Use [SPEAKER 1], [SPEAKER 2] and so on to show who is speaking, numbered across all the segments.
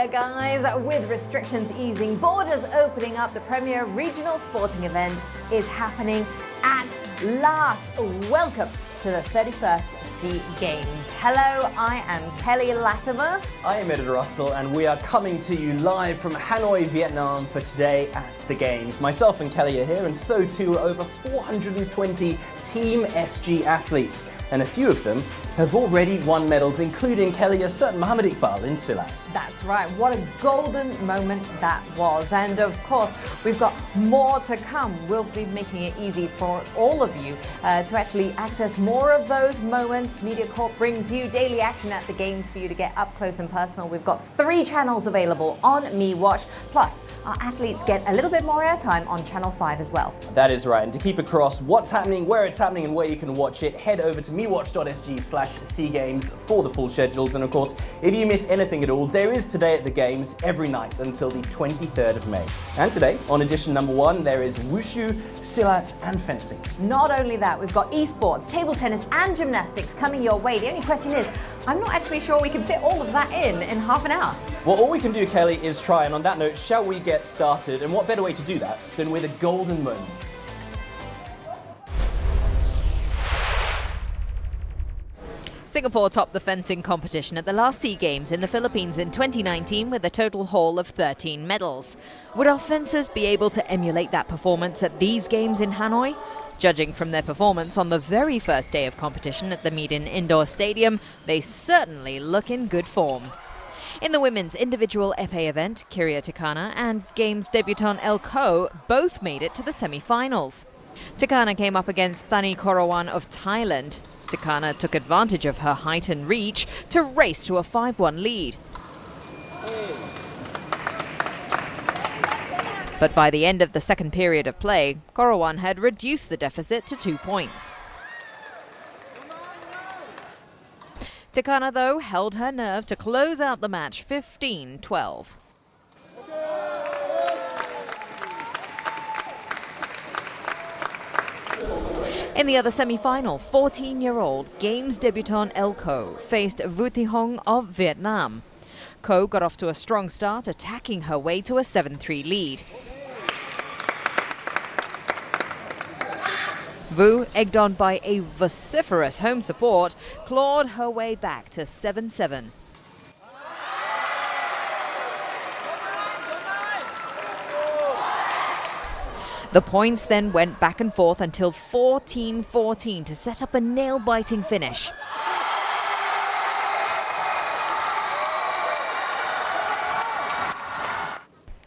[SPEAKER 1] here, guys. With restrictions easing, borders opening up, the premier regional sporting event is happening at last. Welcome to the 31st Sea Games. Hello, I am Kelly Latimer.
[SPEAKER 2] I am Edward Russell, and we are coming to you live from Hanoi, Vietnam for today at the Games. Myself and Kelly are here, and so too are over 420 Team SG athletes. And a few of them have already won medals, including Kelly, a certain Mohammed Iqbal in Silat.
[SPEAKER 1] That's right, what a golden moment that was. And of course, we've got more to come. We'll be making it easy for all of you to actually access more of those moments. MediaCorp brings you daily action at the Games for you to get up close and personal. We've got 3 channels available on MeWatch, plus our athletes get a little bit more airtime on Channel 5 as well.
[SPEAKER 2] That is right, and to keep across what's happening, where it's happening, and where you can watch it, head over to mewatch.sg/SeaGames for the full schedules. And of course, if you miss anything at all, there is Today at the Games every night until the 23rd of May. And today, on edition number 1, there is Wushu, Silat and fencing.
[SPEAKER 1] Not only that, we've got esports, table tennis and gymnastics coming your way. The only question is, I'm not actually sure we can fit all of that in half an hour.
[SPEAKER 2] Well, all we can do, Kelly, is try. And on that note, shall we get started? And what better way to do that than with a golden moment?
[SPEAKER 3] Singapore topped the fencing competition at the last SEA Games in the Philippines in 2019 with a total haul of 13 medals. Would our fencers be able to emulate that performance at these Games in Hanoi? Judging from their performance on the very first day of competition at the Medan Indoor Stadium, they certainly look in good form. In the women's individual épée event, Kiria Tikana and Games debutant Elle Koh both made it to the semi-finals. Tikana came up against Thani Korawan of Thailand. Tikana took advantage of her height and reach to race to a 5-1 lead. But by the end of the second period of play, Korawan had reduced the deficit to 2 points. Tikana, though, held her nerve to close out the match 15-12. In the other semi-final, 14-year-old Games debutant Elle Koh faced Vu Thi Hong of Vietnam. Koh got off to a strong start, attacking her way to a 7-3 lead. Vu, egged on by a vociferous home support, clawed her way back to 7-7. The points then went back and forth until 14-14 to set up a nail-biting finish.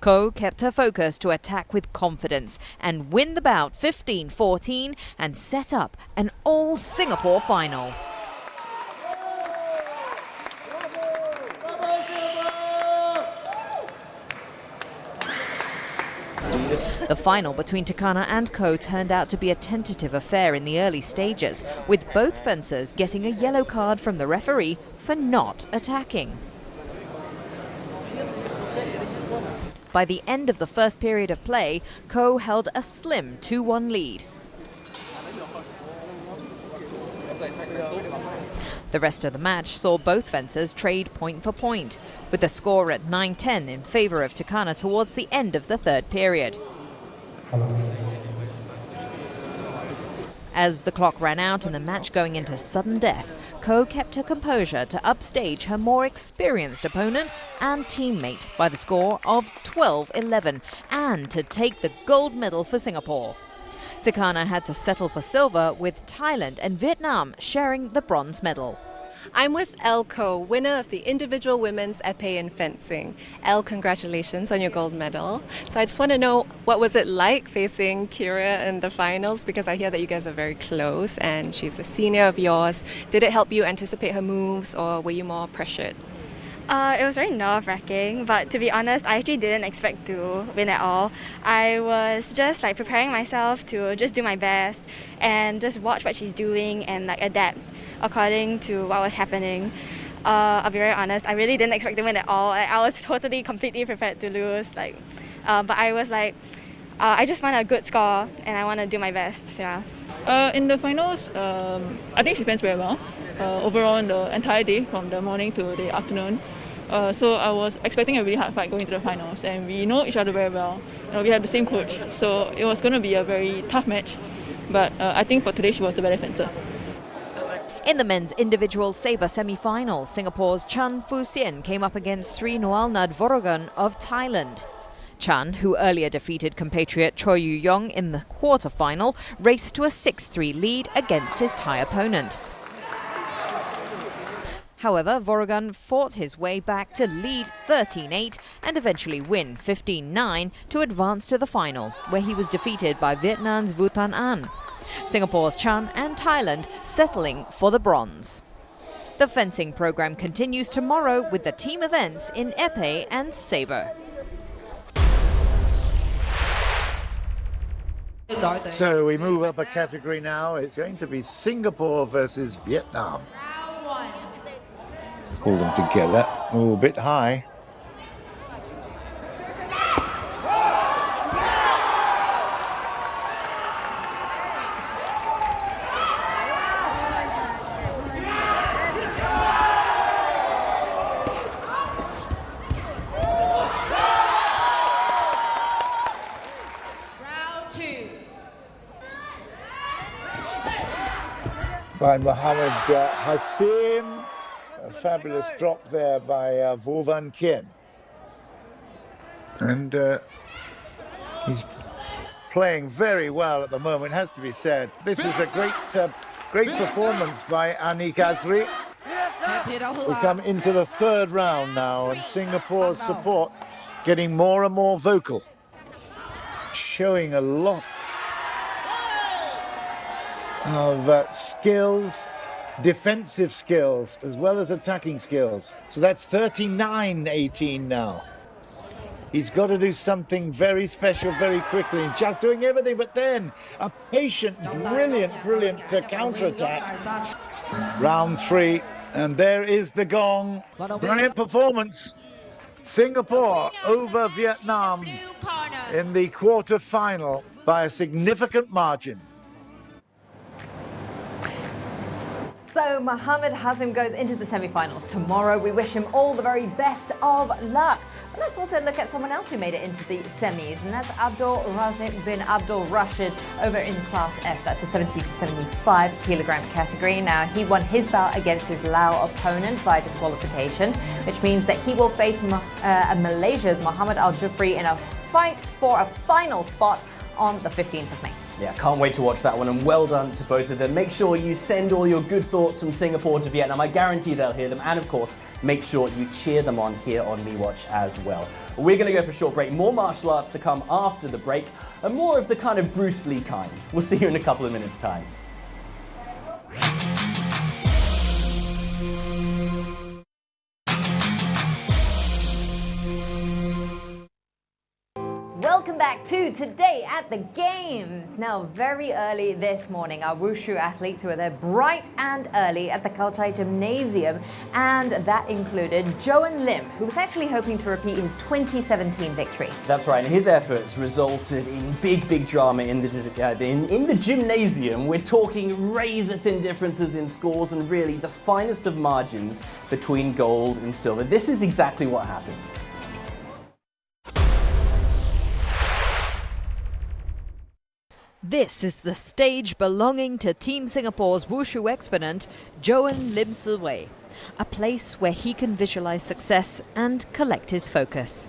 [SPEAKER 3] Koh kept her focus to attack with confidence and win the bout 15-14 and set up an all-Singapore final. The final between Tikana and Koh turned out to be a tentative affair in the early stages, with both fencers getting a yellow card from the referee for not attacking. By the end of the first period of play, Koh held a slim 2-1 lead. The rest of the match saw both fencers trade point for point, with the score at 9-10 in favour of Tikana towards the end of the third period. As the clock ran out and the match going into sudden death, Koh kept her composure to upstage her more experienced opponent and teammate by the score of 12-11 and to take the gold medal for Singapore. Tikana had to settle for silver, with Thailand and Vietnam sharing the bronze medal.
[SPEAKER 4] I'm with Elle Koh, winner of the individual women's épée in fencing. Elle, congratulations on your gold medal. So I just want to know, what was it like facing Kiria in the finals? Because I hear that you guys are very close and she's a senior of yours. Did it help you anticipate her moves, or were you more pressured?
[SPEAKER 5] It was very nerve-wracking, but to be honest, I actually didn't expect to win at all. I was just preparing myself to just do my best and just watch what she's doing and adapt according to what was happening. I'll be very honest, I really didn't expect to win at all. I was totally, completely prepared to lose. But I was I just want a good score and I want to do my best. Yeah.
[SPEAKER 6] In the finals, I think she fenced very well. Overall, in the entire day, from the morning to the afternoon, so I was expecting a really hard fight going into the finals, and we know each other very well. We have the same coach, so it was going to be a very tough match. But I think for today, she was the better fencer.
[SPEAKER 3] In the men's individual sabre semi-final, Singapore's Chan Fu-sien came up against Sri Noelnad Vorogan of Thailand. Chan, who earlier defeated compatriot Choi Yu-yong in the quarter-final, raced to a 6-3 lead against his Thai opponent. However, Vorogan fought his way back to lead 13-8 and eventually win 15-9 to advance to the final, where he was defeated by Vietnam's Vu Tan An. Singapore's Chan and Thailand settling for the bronze. The fencing program continues tomorrow with the team events in épée and sabre.
[SPEAKER 7] So we move up a category now. It's going to be Singapore versus Vietnam. Pull them together. Oh, a bit high. By Mohammed Hassim. A fabulous drop there by Vo Van Kien. And he's playing very well at the moment, has to be said. This is a great performance by Anik Azri. We come into the third round now, and Singapore's support getting more and more vocal, showing a lot of skills, defensive skills as well as attacking skills. So that's 39-18 now. He's got to do something very special very quickly, just doing everything, but then a patient, brilliant counter-attack. Round 3, and there is the gong. Brilliant performance. Singapore over Vietnam in the quarter-final by a significant margin.
[SPEAKER 1] So Mohammed Hassim goes into the semi-finals tomorrow. We wish him all the very best of luck. But let's also look at someone else who made it into the semis, and that's Abdul Razik bin Abdul Rashid over in Class F. That's the 70 to 75 kilogram category. Now, he won his bout against his Lao opponent by disqualification, which means that he will face Malaysia's Muhammad Al Jufri in a fight for a final spot on the 15th of May.
[SPEAKER 2] Yeah, can't wait to watch that one, and well done to both of them. Make sure you send all your good thoughts from Singapore to Vietnam. I guarantee they'll hear them. And of course, make sure you cheer them on here on MeWatch as well. We're going to go for a short break. More martial arts to come after the break, and more of the kind of Bruce Lee kind. We'll see you in a couple of minutes' time.
[SPEAKER 1] Welcome back to Today at the Games. Now, very early this morning, our Wushu athletes were there bright and early at the Kalchai Gymnasium, and that included Jowen Lim, who was actually hoping to repeat his 2017 victory.
[SPEAKER 2] That's right, and his efforts resulted in big drama in the gymnasium. We're talking razor-thin differences in scores and really the finest of margins between gold and silver. This is exactly what happened.
[SPEAKER 3] This is the stage belonging to Team Singapore's Wushu exponent, Jowen Lim Si-wei, a place where he can visualize success and collect his focus.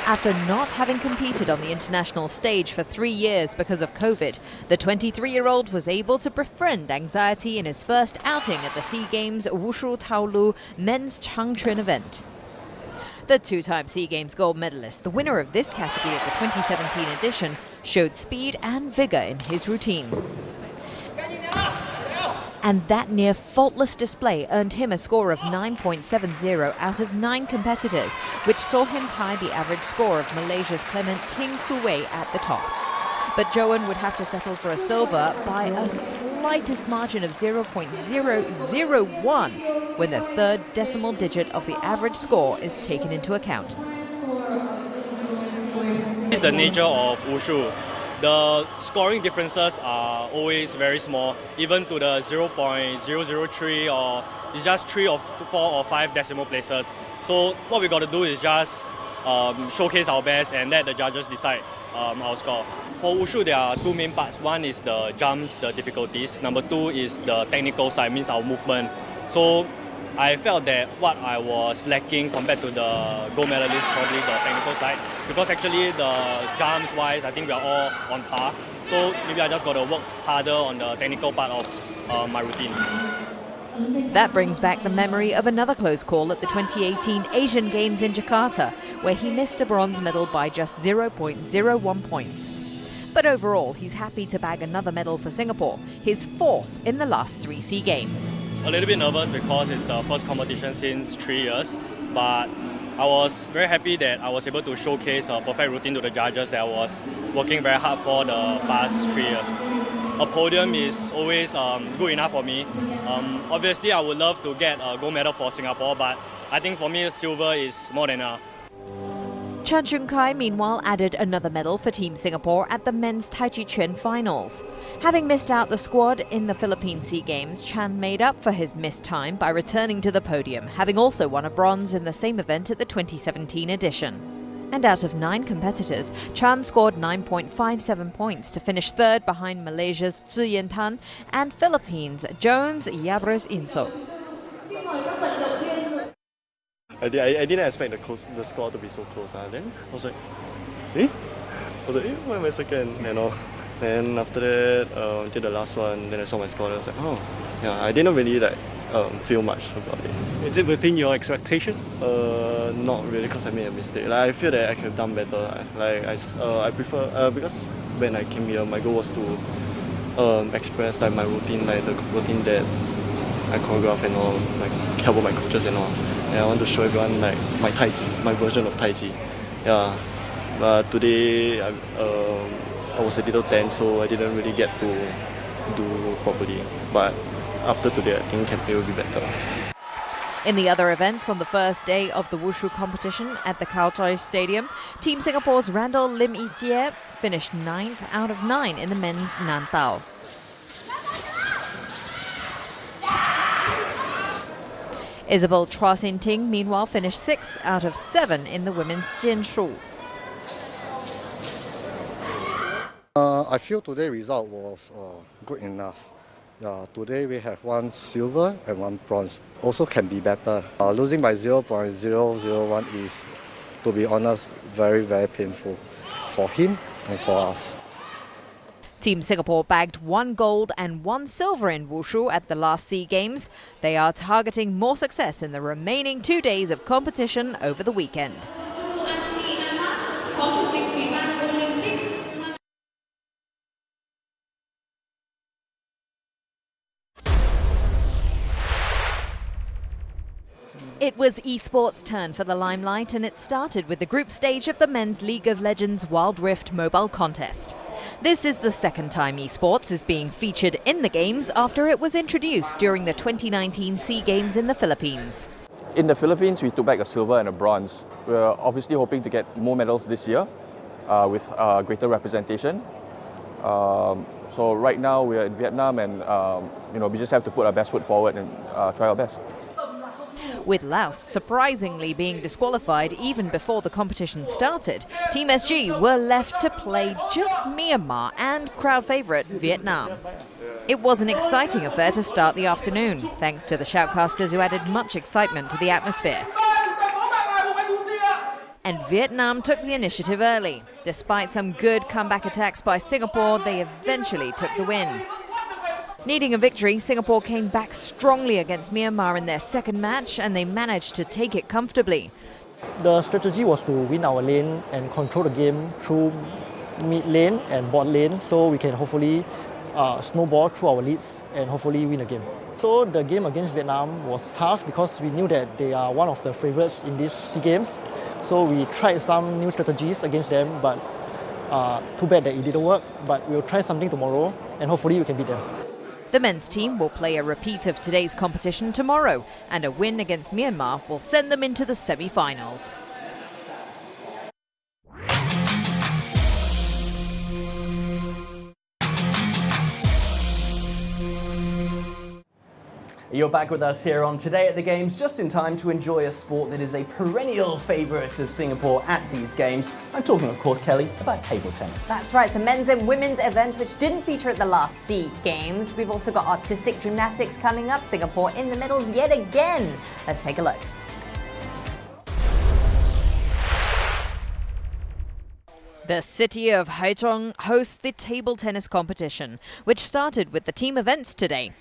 [SPEAKER 3] After not having competed on the international stage for 3 years because of COVID, the 23-year-old was able to befriend anxiety in his first outing at the SEA Games Wushu Taolu men's Changchun event. The two-time SEA Games gold medalist, the winner of this category at the 2017 edition, showed speed and vigor in his routine. And that near-faultless display earned him a score of 9.70 out of 9 competitors, which saw him tie the average score of Malaysia's Clement Ting Su-wei at the top. But Jowen would have to settle for a silver by a slightest margin of 0.001 when the third decimal digit of the average score is taken into account.
[SPEAKER 8] It's the nature of Wushu. the scoring differences are always very small, even to the 0.003 or it's just 3 or 4 or 5 decimal places. So what we got to do is just showcase our best and let the judges decide our score. For Wushu, there are 2 main parts. One is the jumps, the difficulties. Number 2 is the technical side, means our movement. So I felt that what I was lacking compared to the gold medalist, probably the technical side, because actually the jumps wise, I think we are all on par. So maybe I just got to work harder on the technical part of my routine.
[SPEAKER 3] That brings back the memory of another close call at the 2018 Asian Games in Jakarta, where he missed a bronze medal by just 0.01 points. But overall, he's happy to bag another medal for Singapore, his 4th in the last 3 SEA Games.
[SPEAKER 8] A little bit nervous because it's the first competition since 3 years, but I was very happy that I was able to showcase a perfect routine to the judges that I was working very hard for the past 3 years. A podium is always good enough for me. Obviously, I would love to get a gold medal for Singapore, but I think for me, silver is more than enough.
[SPEAKER 3] Chan Chun Kai, meanwhile, added another medal for Team Singapore at the men's Tai Chi Chuan finals. Having missed out the squad in the Philippine SEA Games, Chan made up for his missed time by returning to the podium, having also won a bronze in the same event at the 2017 edition. And out of 9 competitors, Chan scored 9.57 points to finish 3rd behind Malaysia's Zhi Yan Tan and Philippines' Jowen's Yabres Inso.
[SPEAKER 9] I didn't expect the score to be so close. Then I was like, why am I second? You know. Then after that, until the last one, then I saw my score. And I was like, oh, yeah. I didn't really feel much about it.
[SPEAKER 10] Is it within your expectation?
[SPEAKER 9] Not really, because I made a mistake. I feel that I could have done better. I prefer because when I came here, my goal was to express my routine, the routine that I choreograph and all, help my coaches and all. And I want to show everyone my Tai Chi, my version of Tai Chi. Yeah, but today I was a little tense, so I didn't really get to do properly. But after today, I think it will be better.
[SPEAKER 3] In the other events on the first day of the Wushu competition at the Khao Thai Stadium, Team Singapore's Randall Lim Yi Jie finished 9th out of 9 in the men's Nan Tao. Isabel Chua Sin Ting, meanwhile, finished 6th out of 7 in the women's Jian Shu.
[SPEAKER 11] I feel today's result was good enough. Today we have 1 silver and 1 bronze. Also can be better. Losing by 0.001 is, to be honest, very, very painful for him and for us.
[SPEAKER 3] Team Singapore bagged 1 gold and 1 silver in Wushu at the last SEA Games. They are targeting more success in the remaining 2 days of competition over the weekend. It was Esports' turn for the limelight, and it started with the group stage of the men's League of Legends Wild Rift mobile contest. This is the second time Esports is being featured in the games after it was introduced during the 2019 SEA Games in the Philippines.
[SPEAKER 12] In the Philippines, we took back a silver and a bronze. We're obviously hoping to get more medals this year with greater representation. So right now we're in Vietnam, and we just have to put our best foot forward and try our best.
[SPEAKER 3] With Laos surprisingly being disqualified even before the competition started, Team SG were left to play just Myanmar and crowd favourite Vietnam. It was an exciting affair to start the afternoon, thanks to the shoutcasters who added much excitement to the atmosphere. And Vietnam took the initiative early. Despite some good comeback attacks by Singapore, they eventually took the win. Needing a victory, Singapore came back strongly against Myanmar in their second match, and they managed to take it comfortably.
[SPEAKER 13] The strategy was to win our lane and control the game through mid lane and bot lane, so we can hopefully snowball through our leads and hopefully win the game. So the game against Vietnam was tough because we knew that they are one of the favourites in these SEA Games. So we tried some new strategies against them, but too bad that it didn't work. But we'll try something tomorrow and hopefully we can beat them.
[SPEAKER 3] The men's team will play a repeat of today's competition tomorrow, and a win against Myanmar will send them into the semi-finals.
[SPEAKER 2] You're back with us here on Today at the Games, just in time to enjoy a sport that is a perennial favourite of Singapore at these games. I'm talking, of course, Kelly, about table tennis.
[SPEAKER 1] That's right, the men's and women's events which didn't feature at the last SEA Games. We've also got artistic gymnastics coming up, Singapore in the medals yet again. Let's take a look.
[SPEAKER 3] The city of Haichong hosts the table tennis competition, which started with the team events today.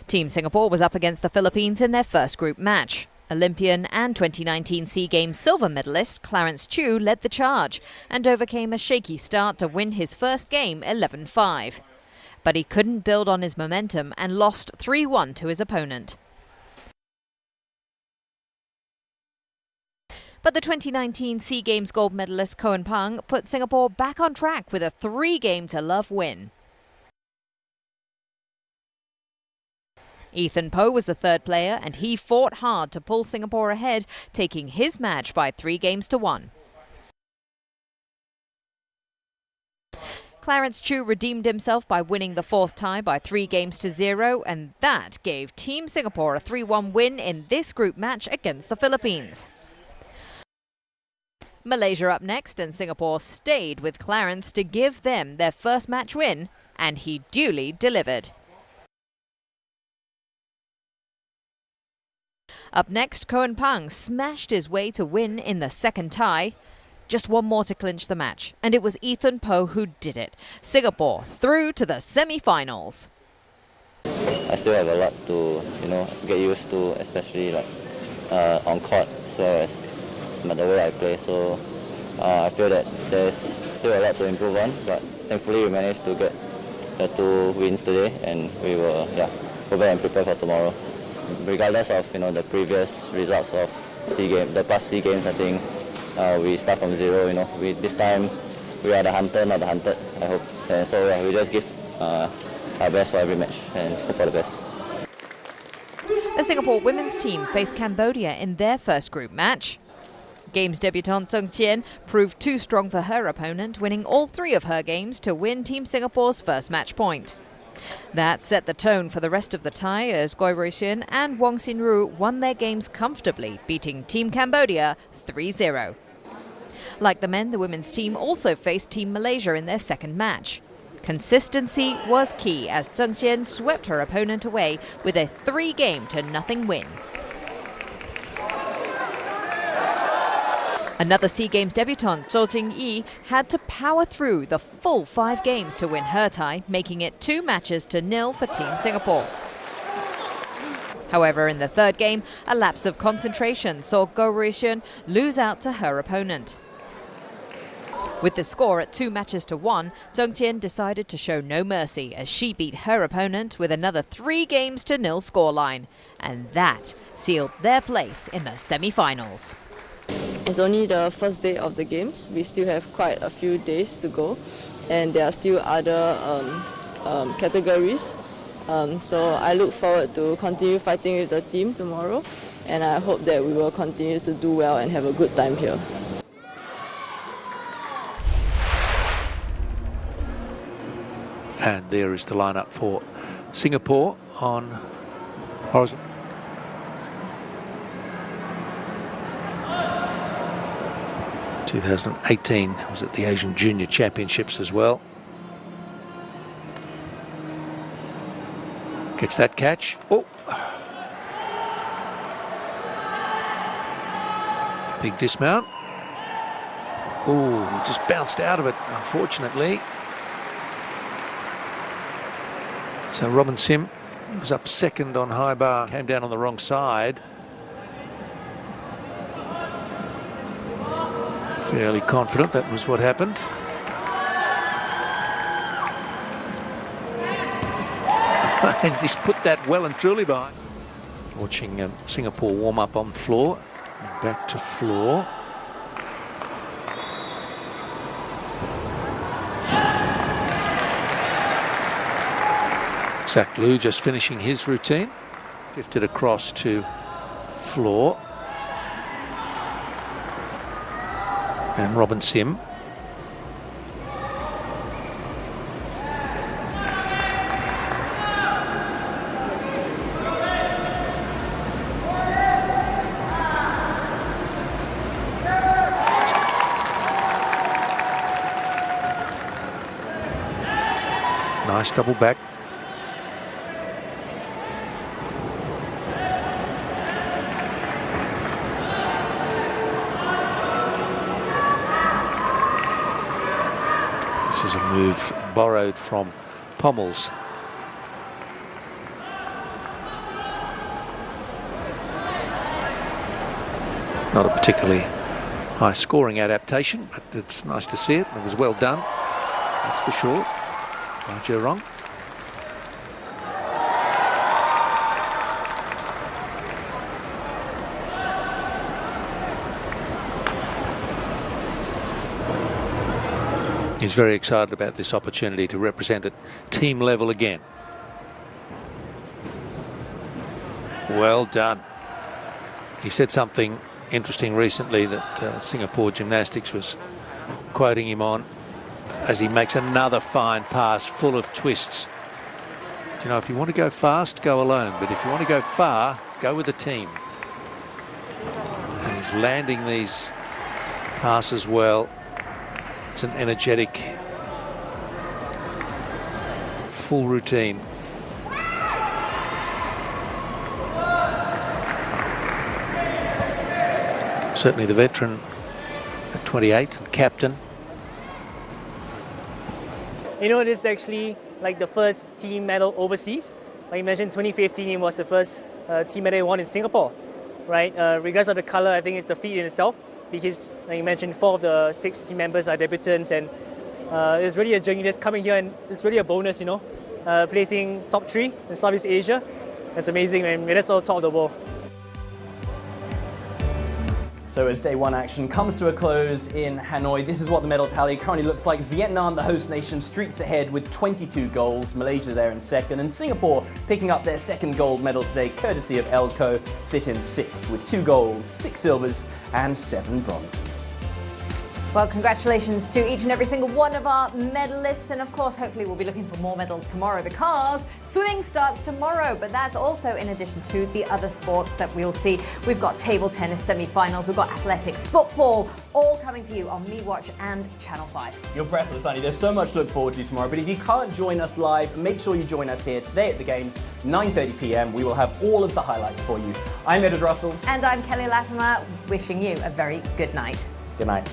[SPEAKER 3] Team Singapore was up against the Philippines in their first group match. Olympian and 2019 SEA Games silver medalist Clarence Chiu led the charge and overcame a shaky start to win his first game 11-5. But he couldn't build on his momentum and lost 3-1 to his opponent. But the 2019 SEA Games gold medalist Koh Pang put Singapore back on track with a 3-game-to-love win. Ethan Poh was the third player and he fought hard to pull Singapore ahead, taking his match by 3-1. Clarence Chiu redeemed himself by winning the fourth tie by 3-0, and that gave Team Singapore a 3-1 win in this group match against the Philippines. Malaysia up next, and Singapore stayed with Clarence to give them their first match win, and he duly delivered. Up next, Koh Pang smashed his way to win in the second tie. Just one more to clinch the match, and it was Ethan Poh who did it. Singapore through to the semi-finals.
[SPEAKER 14] I still have a lot to, get used to, especially on court as well as the way I play. So I feel that there's still a lot to improve on, but thankfully we managed to get the 2 wins today, and we will go back and prepare for tomorrow. Regardless of the previous results of SEA Games, the past SEA Games, I think we start from zero. This time we are the hunter, not the hunted, I hope. And so we just give our best for every match and hope for the best.
[SPEAKER 3] The Singapore women's team faced Cambodia in their first group match. Games debutant Zheng Qian proved too strong for her opponent, winning all 3 of her games to win Team Singapore's first match point. That set the tone for the rest of the tie as Goi Ruixuan and Wong Sin Ru won their games comfortably, beating Team Cambodia 3-0. Like the men, the women's team also faced Team Malaysia in their second match. Consistency was key as Zheng Qian swept her opponent away with a 3-0 win. Another SEA Games debutant, Zhou Jingyi, had to power through the full 5 games to win her tie, making it 2-0 for Team Singapore. However, in the third game, a lapse of concentration saw Goi Ruixuan lose out to her opponent. With the score at 2-1, Zheng Qian decided to show no mercy as she beat her opponent with another 3-0 scoreline, and that sealed their place in the semi-finals.
[SPEAKER 15] It's only the first day of the games. We still have quite a few days to go, and there are still other categories. So I look forward to continue fighting with the team tomorrow, and I hope that we will continue to do well and have a good time here.
[SPEAKER 16] And there is the lineup for Singapore on horizon. In 2018 was at the Asian Junior Championships as well. Gets that catch. Oh! Big dismount. Oh, just bounced out of it, unfortunately. So Robin Sim was up second on high bar, came down on the wrong side. Fairly confident that was what happened. And just put that well and truly by. Watching Singapore warm up on the floor. Back to floor. Zach Liu just finishing his routine. Drifted across to floor. And Robin Sim. Nice double back. This is a move borrowed from Pommel's. Not a particularly high scoring adaptation, but it's nice to see it. It was well done, that's for sure, by Jowen. He's very excited about this opportunity to represent at team level again. Well done. He said something interesting recently that Singapore Gymnastics was quoting him on as he makes another fine pass full of twists. You know, if you want to go fast, go alone, but if you want to go far, go with a team. And he's landing these passes well. It's an energetic, full routine. Certainly the veteran at 28, captain.
[SPEAKER 17] You know, this is actually like the first team medal overseas. Like you mentioned, 2015 it was the first team medal won in Singapore, right? Regardless of the color, I think it's the feat in itself because, like you mentioned, 4 of the 6 team members are debutants, and it's really a journey just coming here, and it's really a bonus, you know, placing top 3 in Southeast Asia. That's amazing, and that's all top of the world.
[SPEAKER 2] So as day 1 action comes to a close in Hanoi, this is what the medal tally currently looks like. Vietnam, the host nation, streaks ahead with 22 golds. Malaysia there in second, and Singapore picking up their second gold medal today, courtesy of Elle Koh, sit in 6th with 2 golds, 6 silvers and 7 bronzes.
[SPEAKER 1] Well, congratulations to each and every single one of our medalists, and of course, hopefully we'll be looking for more medals tomorrow because swimming starts tomorrow, but that's also in addition to the other sports that we'll see. We've got table tennis semi-finals, we've got athletics, football, all coming to you on MeWatch and Channel 5.
[SPEAKER 2] You're breathless, aren't you? There's so much to look forward to tomorrow, but if you can't join us live, make sure you join us here today at the Games, 9:30 p.m. We will have all of the highlights for you. I'm Edward Russell.
[SPEAKER 1] And I'm Kelly Latimer, wishing you a very good night.
[SPEAKER 2] Good night.